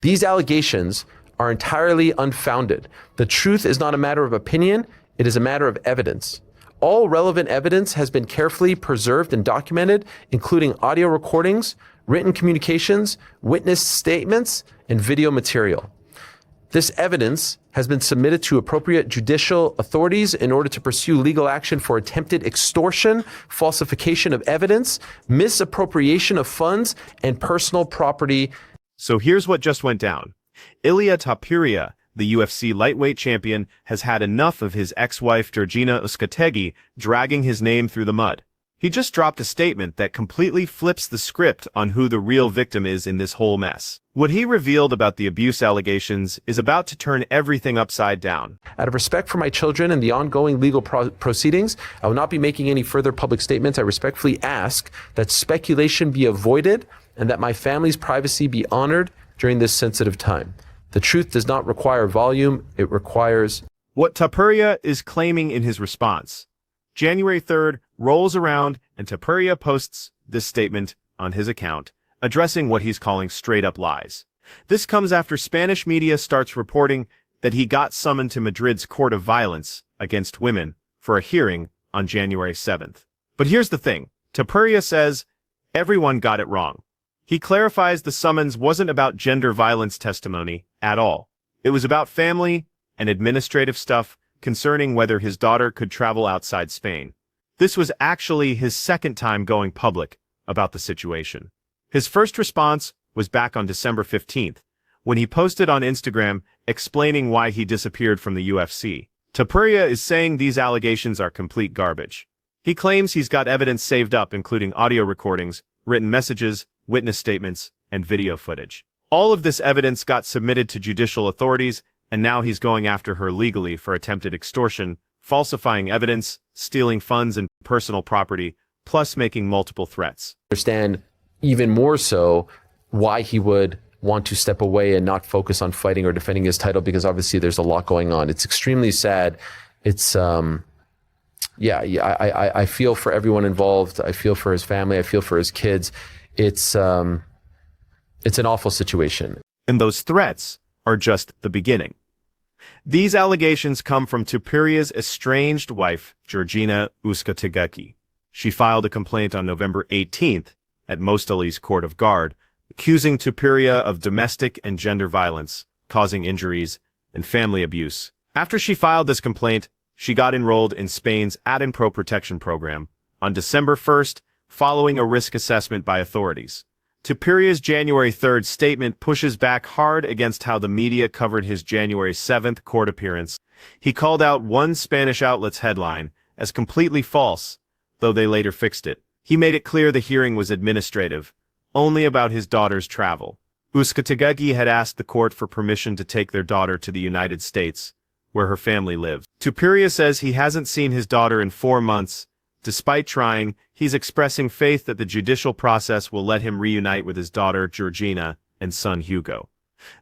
These allegations are entirely unfounded. The truth is not a matter of opinion, it is a matter of evidence. All relevant evidence has been carefully preserved and documented, including audio recordings, written communications, witness statements, and video material. This evidence has been submitted to appropriate judicial authorities in order to pursue legal action for attempted extortion, falsification of evidence, misappropriation of funds, and personal property. So here's what just went down. Ilia Topuria, the UFC lightweight champion, has had enough of his ex-wife Georgina Uskategi dragging his name through the mud. He just dropped a statement that completely flips the script on who the real victim is in this whole mess. What he revealed about the abuse allegations is about to turn everything upside down. Out of respect for my children and the ongoing legal proceedings, I will not be making any further public statements. I respectfully ask that speculation be avoided and that my family's privacy be honored during this sensitive time. The truth does not require volume, it requires... What Topuria is claiming in his response. January 3rd rolls around and Topuria posts this statement on his account, addressing what he's calling straight-up lies. This comes after Spanish media starts reporting that he got summoned to Madrid's Court of Violence against women for a hearing on January 7th. But here's the thing. Topuria says everyone got it wrong. He clarifies the summons wasn't about gender violence testimony at all. It was about family and administrative stuff concerning whether his daughter could travel outside Spain. This was actually his second time going public about the situation. His first response was back on December 15th, when he posted on Instagram explaining why he disappeared from the UFC. Topuria is saying these allegations are complete garbage. He claims he's got evidence saved up, including audio recordings, written messages, witness statements, and video footage. All of this evidence got submitted to judicial authorities, and now he's going after her legally for attempted extortion, falsifying evidence, stealing funds and personal property, plus making multiple threats. Understand even more so why he would want to step away and not focus on fighting or defending his title, because obviously there's a lot going on. It's extremely sad. It's, I feel for everyone involved. I feel for his family. I feel for his kids. It's an awful situation. And those threats are just the beginning. These allegations come from Topuria's estranged wife, Georgina Uskategi. She filed a complaint on November 18th at Mostali's Court of Guard, accusing Topuria of domestic and gender violence, causing injuries, and family abuse. After she filed this complaint, she got enrolled in Spain's Adinpro protection program on December 1st, following a risk assessment by authorities. Topuria's January 3rd statement pushes back hard against how the media covered his January 7th court appearance. He called out one Spanish outlet's headline as completely false, though they later fixed it. He made it clear the hearing was administrative, only about his daughter's travel. Uskategi had asked the court for permission to take their daughter to the United States, where her family lives. Topuria says he hasn't seen his daughter in 4 months. Despite trying, he's expressing faith that the judicial process will let him reunite with his daughter, Georgina, and son, Hugo.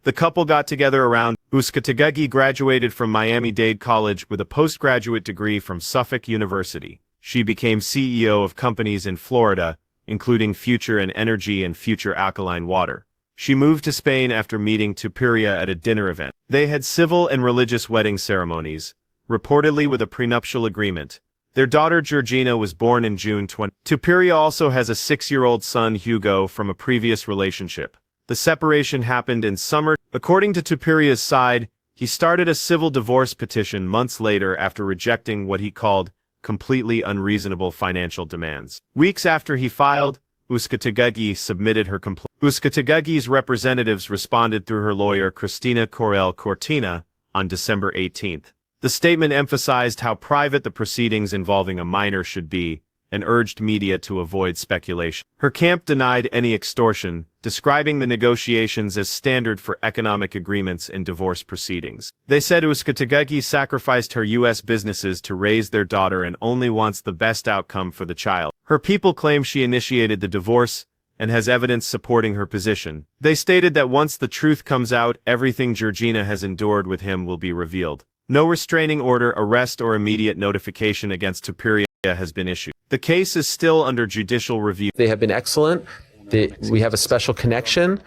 The couple got together around. Uskategi graduated from Miami-Dade College with a postgraduate degree from Suffolk University. She became CEO of companies in Florida, including Future and Energy and Future Alkaline Water. She moved to Spain after meeting Topuria at a dinner event. They had civil and religious wedding ceremonies, reportedly with a prenuptial agreement. Their daughter Georgina was born in June 20. Topuria also has a 6-year-old son, Hugo, from a previous relationship. The separation happened in summer. According to Topuria's side, he started a civil divorce petition months later after rejecting what he called completely unreasonable financial demands. Weeks after he filed, Uskategi submitted her complaint. Uskategi's representatives responded through her lawyer, Cristina Corel Cortina, on December 18th. The statement emphasized how private the proceedings involving a minor should be and urged media to avoid speculation. Her camp denied any extortion, describing the negotiations as standard for economic agreements in divorce proceedings. They said Uskategi sacrificed her U.S. businesses to raise their daughter and only wants the best outcome for the child. Her people claim she initiated the divorce and has evidence supporting her position. They stated that once the truth comes out, everything Georgina has endured with him will be revealed. No restraining order, arrest, or immediate notification against Topuria has been issued. The case is still under judicial review. They have been excellent. We have a special connection.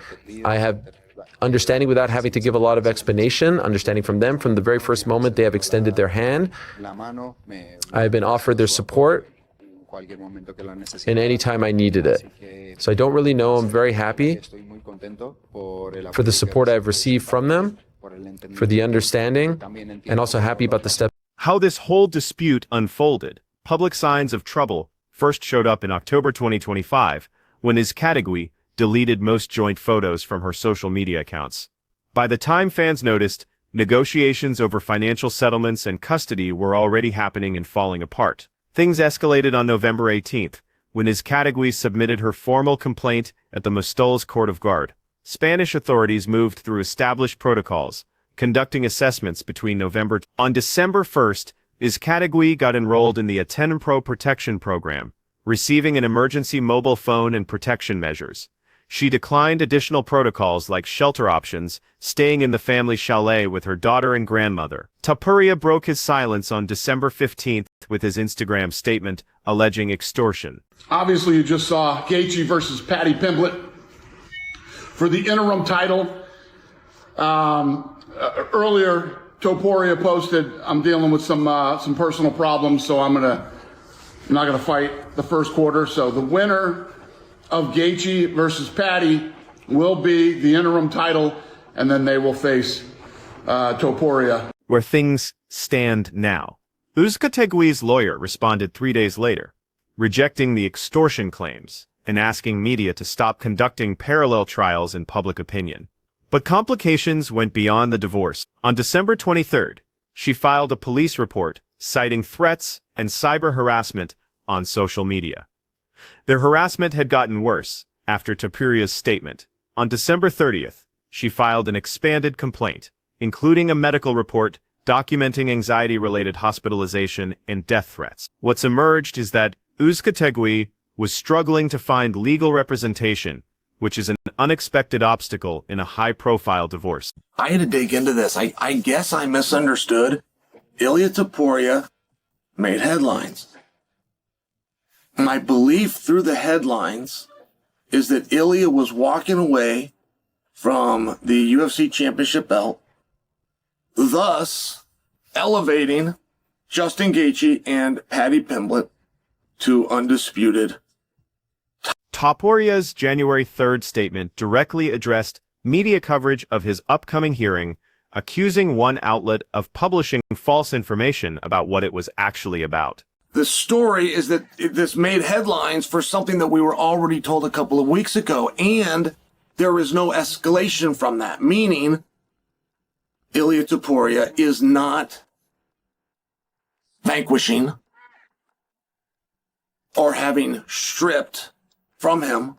I have understanding without having to give a lot of explanation, understanding from them from the very first moment they have extended their hand. I have been offered their support in any time I needed it. So I don't really know. I'm very happy for the support I've received from them, for the understanding, and also happy about the steps. How this whole dispute unfolded. Public signs of trouble first showed up in October 2025, when Iskategui deleted most joint photos from her social media accounts. By the time fans noticed, negotiations over financial settlements and custody were already happening and falling apart. Things escalated on November 18th, when Iskategui submitted her formal complaint at the Mostol's Court of Guard. Spanish authorities moved through established protocols, conducting assessments between November. On December 1st, Iskategui got enrolled in the Interim protection program, receiving an emergency mobile phone and protection measures. She declined additional protocols like shelter options, staying in the family chalet with her daughter and grandmother. Topuria broke his silence on December 15th with his Instagram statement alleging extortion. Obviously, you just saw Gaethje versus Paddy Pimblett for the interim title. Earlier, Topuria posted, "I'm dealing with some personal problems, so I'm not gonna fight the first quarter." So the winner of Gaethje versus Paddy will be the interim title, and then they will face Topuria. Where things stand now. Iskategui's lawyer responded 3 days later, rejecting the extortion claims and asking media to stop conducting parallel trials in public opinion. But complications went beyond the divorce. On December 23rd, she filed a police report citing threats and cyber harassment on social media. Their harassment had gotten worse after Topuria's statement. On December 30th, she filed an expanded complaint, including a medical report documenting anxiety-related hospitalization and death threats. What's emerged is that Iskategui was struggling to find legal representation, which is an unexpected obstacle in a high-profile divorce. I had to dig into this. I guess I misunderstood. Ilia Topuria made headlines. My belief through the headlines is that Ilia was walking away from the UFC championship belt, thus elevating Justin Gaethje and Paddy Pimblett to undisputed. Topuria's January 3rd statement directly addressed media coverage of his upcoming hearing, accusing one outlet of publishing false information about what it was actually about. The story is that this made headlines for something that we were already told a couple of weeks ago, and there is no escalation from that, meaning Ilia Topuria is not vanquishing or having stripped from him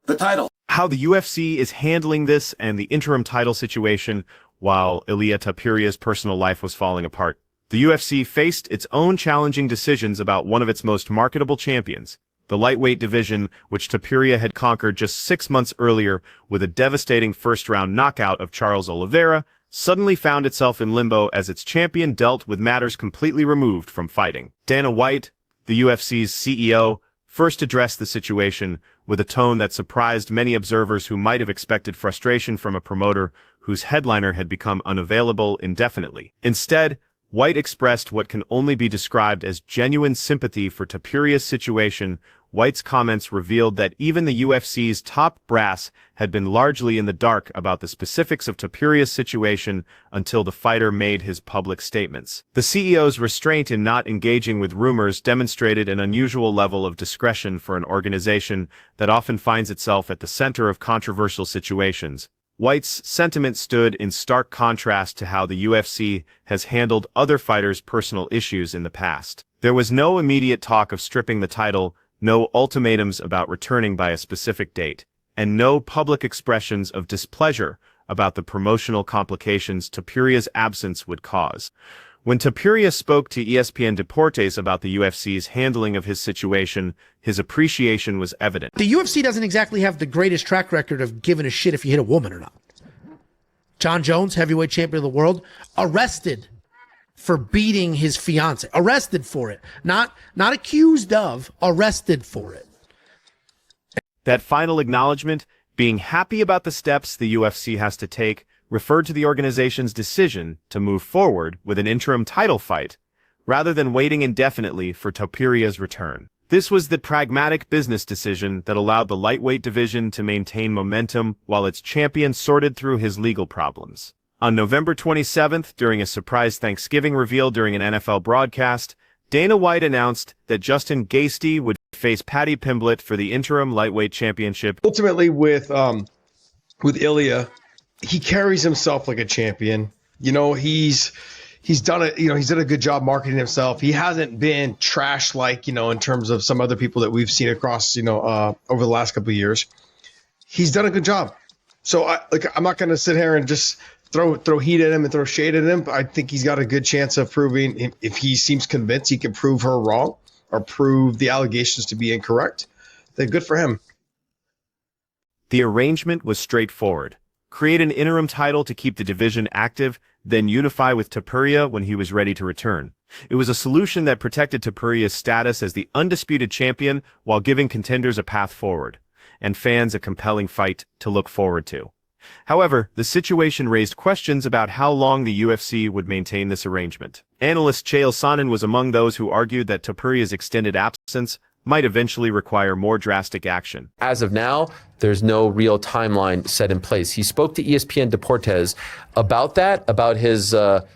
the title. How the UFC is handling this and the interim title situation while Ilia Topuria's personal life was falling apart. The UFC faced its own challenging decisions about one of its most marketable champions. The lightweight division, which Topuria had conquered just 6 months earlier with a devastating first-round knockout of Charles Oliveira, suddenly found itself in limbo as its champion dealt with matters completely removed from fighting. Dana White, the UFC's CEO, first addressed the situation with a tone that surprised many observers who might have expected frustration from a promoter whose headliner had become unavailable indefinitely. Instead, White expressed what can only be described as genuine sympathy for Topuria's situation. White's comments revealed that even the UFC's top brass had been largely in the dark about the specifics of Topuria's situation until the fighter made his public statements. The CEO's restraint in not engaging with rumors demonstrated an unusual level of discretion for an organization that often finds itself at the center of controversial situations. White's sentiment stood in stark contrast to how the UFC has handled other fighters' personal issues in the past. There was no immediate talk of stripping the title, no ultimatums about returning by a specific date, and no public expressions of displeasure about the promotional complications Topuria's absence would cause. When Topuria spoke to ESPN Deportes about the UFC's handling of his situation, his appreciation was evident. The UFC doesn't exactly have the greatest track record of giving a shit if you hit a woman or not. John Jones, heavyweight champion of the world, arrested for beating his fiance. Arrested for it. Not accused of, arrested for it. That final acknowledgement Being happy about the steps the UFC has to take referred to the organization's decision to move forward with an interim title fight, rather than waiting indefinitely for Topuria's return. This was the pragmatic business decision that allowed the lightweight division to maintain momentum while its champion sorted through his legal problems. On November 27th, during a surprise Thanksgiving reveal during an NFL broadcast, Dana White announced that Justin Gaethje would face Paddy Pimblett for the interim lightweight championship. Ultimately, with Ilia, he carries himself like a champion. You know, he's done it. You know, he's done a good job marketing himself. He hasn't been trash like, you know, in terms of some other people that we've seen across, you know, over the last couple of years. He's done a good job. So I'm not going to sit here and just throw heat at him and throw shade at him. I think he's got a good chance of proving, if he seems convinced he can prove her wrong or prove the allegations to be incorrect, then good for him. The arrangement was straightforward. Create an interim title to keep the division active, then unify with Topuria when he was ready to return. It was a solution that protected Topuria's status as the undisputed champion while giving contenders a path forward, and fans a compelling fight to look forward to. However, the situation raised questions about how long the UFC would maintain this arrangement. Analyst Chael Sonnen was among those who argued that Topuria's extended absence might eventually require more drastic action. As of now, there's no real timeline set in place. He spoke to ESPN Deportes about that, about his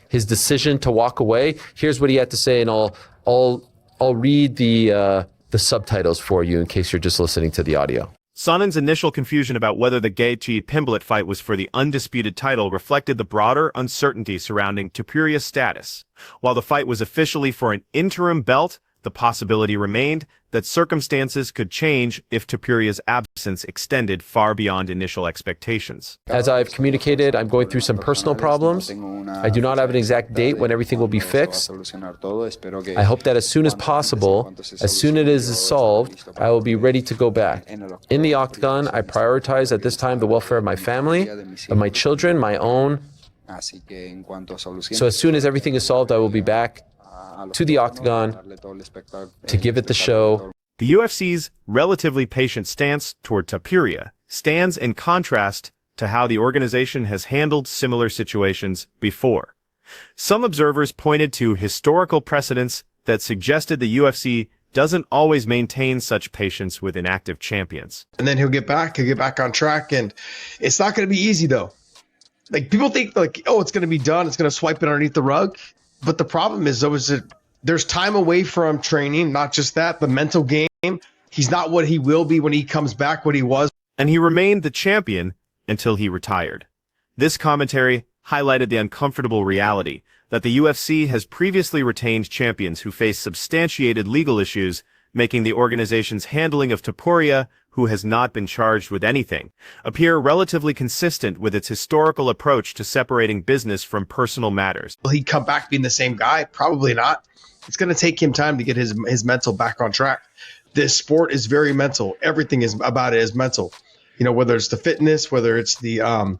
decision to walk away. Here's what he had to say, and I'll read the subtitles for you in case you're just listening to the audio. Sonnen's initial confusion about whether the Gaethje-Pimblett fight was for the undisputed title reflected the broader uncertainty surrounding Topuria's status. While the fight was officially for an interim belt, the possibility remained that circumstances could change if Topuria's absence extended far beyond initial expectations. As I've communicated, I'm going through some personal problems. I do not have an exact date when everything will be fixed. I hope that as soon as possible, as soon as it is solved, I will be ready to go back. In the octagon, I prioritize at this time the welfare of my family, of my children, my own. So as soon as everything is solved, I will be back to the octagon to give it the show. The UFC's relatively patient stance toward Topuria stands in contrast to how the organization has handled similar situations before. Some observers pointed to historical precedents that suggested the UFC doesn't always maintain such patience with inactive champions. And then he'll get back on track, and it's not going to be easy though. Like, people think like, oh, it's going to be done, it's going to swipe it underneath the rug. But the problem is, though, is that there's time away from training, not just that, the mental game. He's not what he will be when he comes back, what he was. And he remained the champion until he retired. This commentary highlighted the uncomfortable reality that the UFC has previously retained champions who face substantiated legal issues, making the organization's handling of Topuria, who has not been charged with anything, appear relatively consistent with its historical approach to separating business from personal matters. Will he come back being the same guy? Probably not. It's going to take him time to get his mental back on track. This sport is very mental. Everything is about it is mental. You know, whether it's the fitness, whether it's the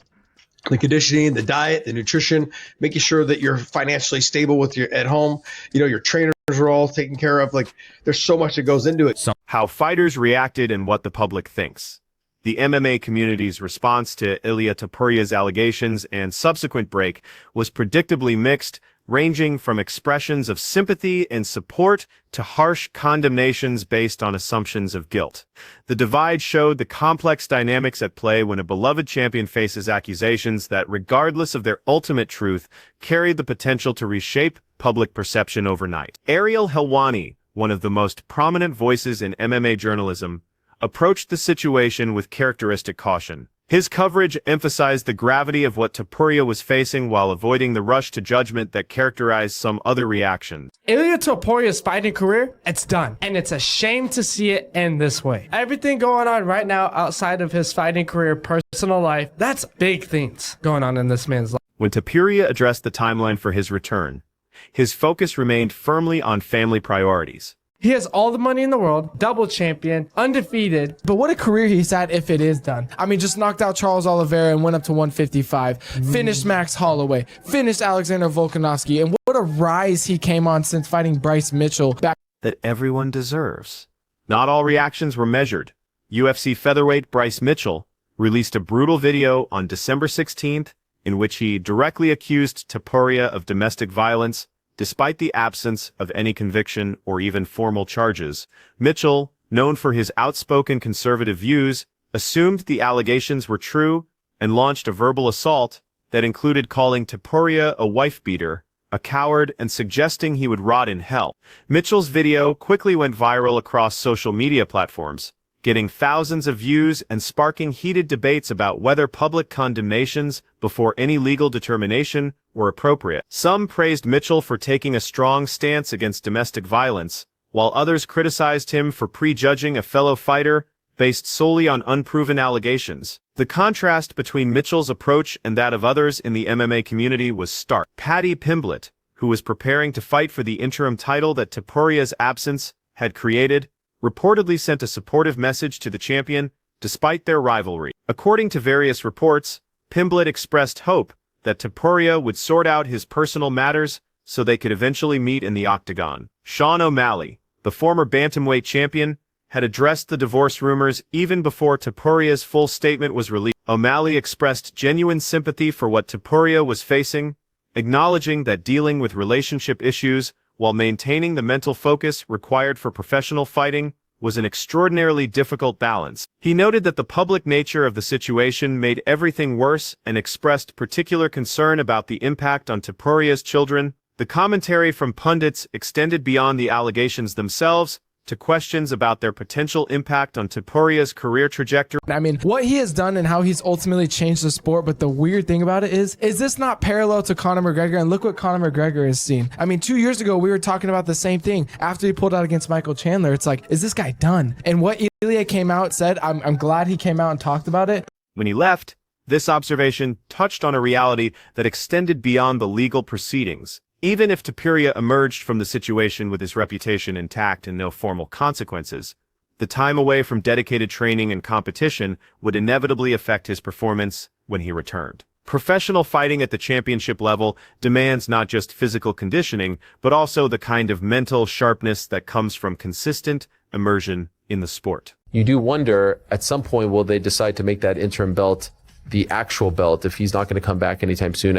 conditioning, the diet, the nutrition, making sure that you're financially stable with your at home. You know, your trainers are all taken care of. Like, there's so much that goes into it. How fighters reacted and what the public thinks. The MMA community's response to Ilia Topuria's allegations and subsequent break was predictably mixed, ranging from expressions of sympathy and support to harsh condemnations based on assumptions of guilt. The divide showed the complex dynamics at play when a beloved champion faces accusations that, regardless of their ultimate truth, carried the potential to reshape public perception overnight. Ariel Helwani, one of the most prominent voices in MMA journalism, approached the situation with characteristic caution. His coverage emphasized the gravity of what Topuria was facing while avoiding the rush to judgment that characterized some other reactions. Ilia Topuria's fighting career, it's done. And it's a shame to see it end this way. Everything going on right now outside of his fighting career, personal life, that's big things going on in this man's life. When Topuria addressed the timeline for his return, his focus remained firmly on family priorities. He has all the money in the world, double champion, undefeated. But what a career he's had if it is done. I mean, just knocked out Charles Oliveira and went up to 155. Finished Max Holloway. Finished Alexander Volkanovski. And what a rise he came on since fighting Bryce Mitchell back. That everyone deserves. Not all reactions were measured. UFC featherweight Bryce Mitchell released a brutal video on December 16th in which he directly accused Topuria of domestic violence, despite the absence of any conviction or even formal charges. Mitchell, known for his outspoken conservative views, assumed the allegations were true and launched a verbal assault that included calling Topuria a wife-beater, a coward, and suggesting he would rot in hell. Mitchell's video quickly went viral across social media platforms, getting thousands of views and sparking heated debates about whether public condemnations before any legal determination were appropriate. Some praised Mitchell for taking a strong stance against domestic violence, while others criticized him for prejudging a fellow fighter based solely on unproven allegations. The contrast between Mitchell's approach and that of others in the MMA community was stark. Paddy Pimblett, who was preparing to fight for the interim title that Topuria's absence had created, reportedly sent a supportive message to the champion despite their rivalry. According to various reports, Pimblett expressed hope that Topuria would sort out his personal matters so they could eventually meet in the octagon. Sean O'Malley, the former bantamweight champion, had addressed the divorce rumors even before Topuria's full statement was released. O'Malley expressed genuine sympathy for what Topuria was facing, acknowledging that dealing with relationship issues while maintaining the mental focus required for professional fighting was an extraordinarily difficult balance. He noted that the public nature of the situation made everything worse and expressed particular concern about the impact on Topuria's children. The commentary from pundits extended beyond the allegations themselves to questions about their potential impact on Topuria's career trajectory. I mean, what he has done and how he's ultimately changed the sport, but the weird thing about it is this not parallel to Conor McGregor? And look what Conor McGregor has seen. I mean, 2 years ago, we were talking about the same thing. After he pulled out against Michael Chandler, it's like, is this guy done? And what Ilia came out said, I'm glad he came out and talked about it. When he left, this observation touched on a reality that extended beyond the legal proceedings. Even if Topuria emerged from the situation with his reputation intact and no formal consequences, the time away from dedicated training and competition would inevitably affect his performance when he returned. Professional fighting at the championship level demands not just physical conditioning, but also the kind of mental sharpness that comes from consistent immersion in the sport. You do wonder, at some point, will they decide to make that interim belt the actual belt if he's not going to come back anytime soon?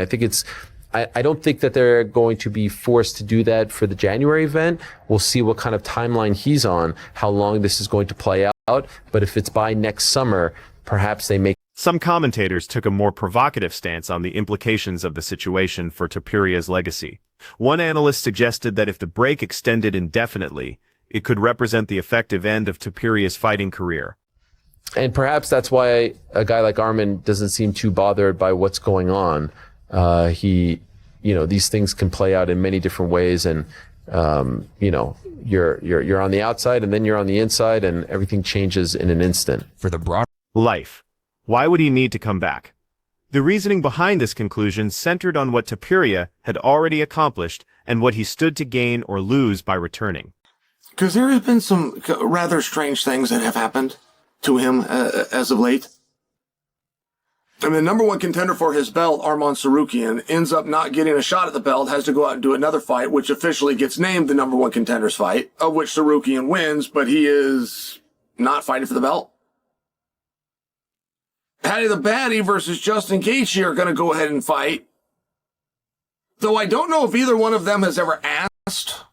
I don't think that they're going to be forced to do that for the January event. We'll see what kind of timeline he's on, how long this is going to play out. But if it's by next summer, perhaps they make. Some commentators took a more provocative stance on the implications of the situation for Topuria's legacy. One analyst suggested that if the break extended indefinitely, it could represent the effective end of Topuria's fighting career. And perhaps that's why a guy like Arman doesn't seem too bothered by what's going on. These things can play out in many different ways, and you're on the outside and then you're on the inside, and everything changes in an instant. For the broad life, why would he need to come back? The reasoning behind this conclusion centered on what Topuria had already accomplished and what he stood to gain or lose by returning. Because there have been some rather strange things that have happened to him as of late. I mean, the number one contender for his belt, Arman Tsarukyan, ends up not getting a shot at the belt, has to go out and do another fight, which officially gets named the number one contender's fight, of which Tsarukyan wins, but he is not fighting for the belt. Paddy the Baddy versus Justin Gaethje are going to go ahead and fight. Though I don't know if either one of them has ever asked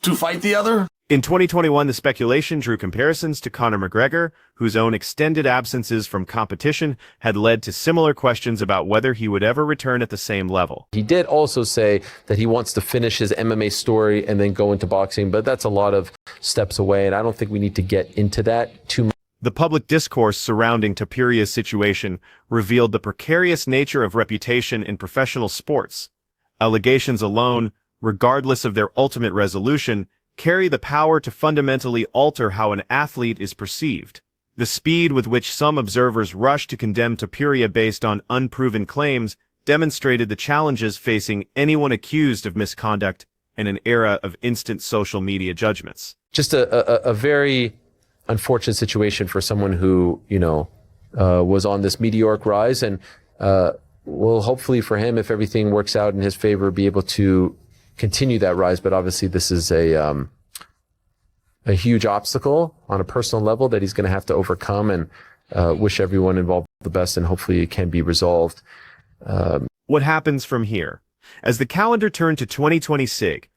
to fight the other. In 2021, the speculation drew comparisons to Conor McGregor, whose own extended absences from competition had led to similar questions about whether he would ever return at the same level. He did also say that he wants to finish his MMA story and then go into boxing, but that's a lot of steps away, and I don't think we need to get into that too much. The public discourse surrounding Topuria's situation revealed the precarious nature of reputation in professional sports. Allegations alone, regardless of their ultimate resolution, carry the power to fundamentally alter how an athlete is perceived. The speed with which some observers rushed to condemn Topuria based on unproven claims demonstrated the challenges facing anyone accused of misconduct in an era of instant social media judgments. Just a very unfortunate situation for someone who, was on this meteoric rise, and will hopefully for him, if everything works out in his favor, be able to continue that rise. But obviously this is a huge obstacle on a personal level that he's going to have to overcome. And wish everyone involved the best, and hopefully it can be resolved. What happens from here? As the calendar turned to 2026,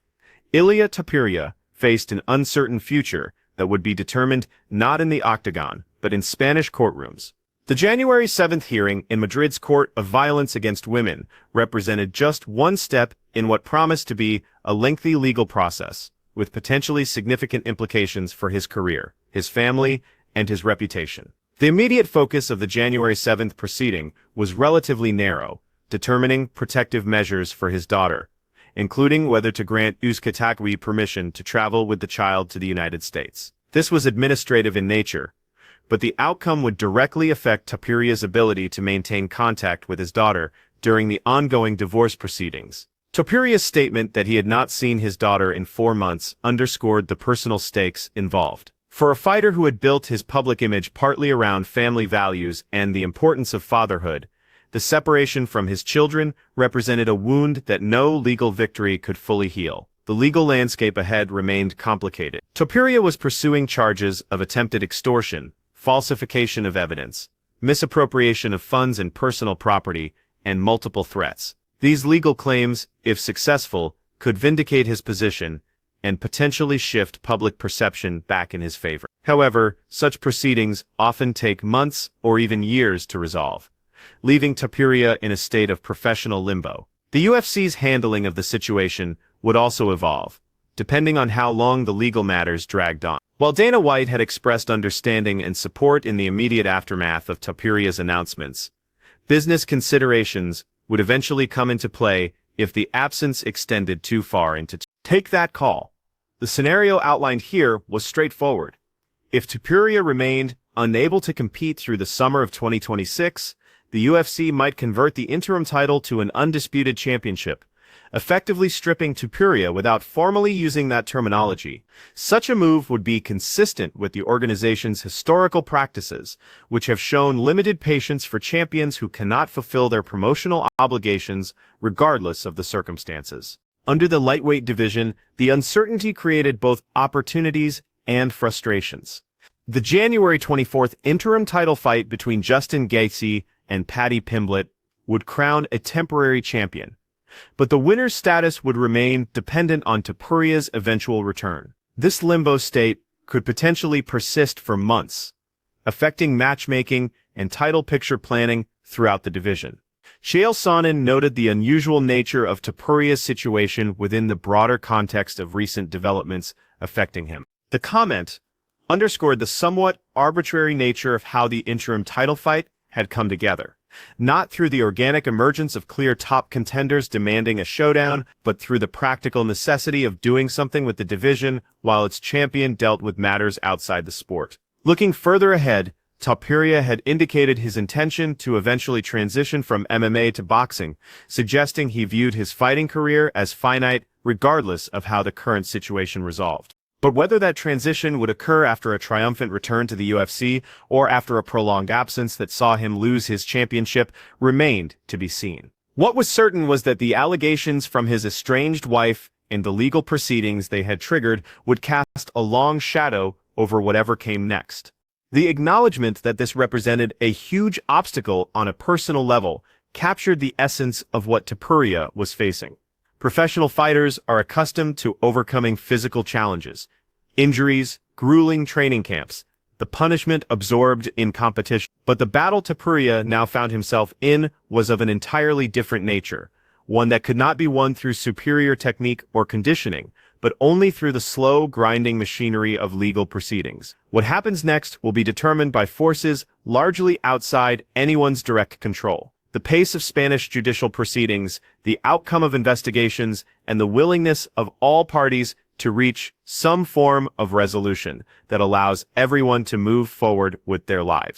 Ilia Topuria faced an uncertain future that would be determined not in the octagon, but in Spanish courtrooms. The January 7th hearing in Madrid's Court of Violence Against Women represented just one step in what promised to be a lengthy legal process, with potentially significant implications for his career, his family, and his reputation. The immediate focus of the January 7th proceeding was relatively narrow, determining protective measures for his daughter, including whether to grant Uzcategui permission to travel with the child to the United States. This was administrative in nature, but the outcome would directly affect Topuria's ability to maintain contact with his daughter during the ongoing divorce proceedings. Topuria's statement that he had not seen his daughter in 4 months underscored the personal stakes involved. For a fighter who had built his public image partly around family values and the importance of fatherhood, the separation from his children represented a wound that no legal victory could fully heal. The legal landscape ahead remained complicated. Topuria was pursuing charges of attempted extortion, falsification of evidence, misappropriation of funds and personal property, and multiple threats. These legal claims, if successful, could vindicate his position and potentially shift public perception back in his favor. However, such proceedings often take months or even years to resolve, leaving Topuria in a state of professional limbo. The UFC's handling of the situation would also evolve, depending on how long the legal matters dragged on. While Dana White had expressed understanding and support in the immediate aftermath of Topuria's announcements, business considerations would eventually come into play if the absence extended too far into take that call. The scenario outlined here was straightforward. If Topuria remained unable to compete through the summer of 2026, the UFC might convert the interim title to an undisputed championship, effectively stripping Topuria without formally using that terminology. Such a move would be consistent with the organization's historical practices, which have shown limited patience for champions who cannot fulfill their promotional obligations regardless of the circumstances. Under the lightweight division, the uncertainty created both opportunities and frustrations. The January 24th interim title fight between Justin Gaethje and Paddy Pimblett would crown a temporary champion, but the winner's status would remain dependent on Topuria's eventual return. This limbo state could potentially persist for months, affecting matchmaking and title picture planning throughout the division. Chael Sonnen noted the unusual nature of Topuria's situation within the broader context of recent developments affecting him. The comment underscored the somewhat arbitrary nature of how the interim title fight had come together, not through the organic emergence of clear top contenders demanding a showdown, but through the practical necessity of doing something with the division while its champion dealt with matters outside the sport. Looking further ahead, Topuria had indicated his intention to eventually transition from MMA to boxing, suggesting he viewed his fighting career as finite regardless of how the current situation resolved. But whether that transition would occur after a triumphant return to the UFC or after a prolonged absence that saw him lose his championship remained to be seen. What was certain was that the allegations from his estranged wife and the legal proceedings they had triggered would cast a long shadow over whatever came next. The acknowledgement that this represented a huge obstacle on a personal level captured the essence of what Topuria was facing. Professional fighters are accustomed to overcoming physical challenges, injuries, grueling training camps, the punishment absorbed in competition. But the battle Topuria now found himself in was of an entirely different nature, one that could not be won through superior technique or conditioning, but only through the slow, grinding machinery of legal proceedings. What happens next will be determined by forces largely outside anyone's direct control. The pace of Spanish judicial proceedings, the outcome of investigations, and the willingness of all parties to reach some form of resolution that allows everyone to move forward with their lives.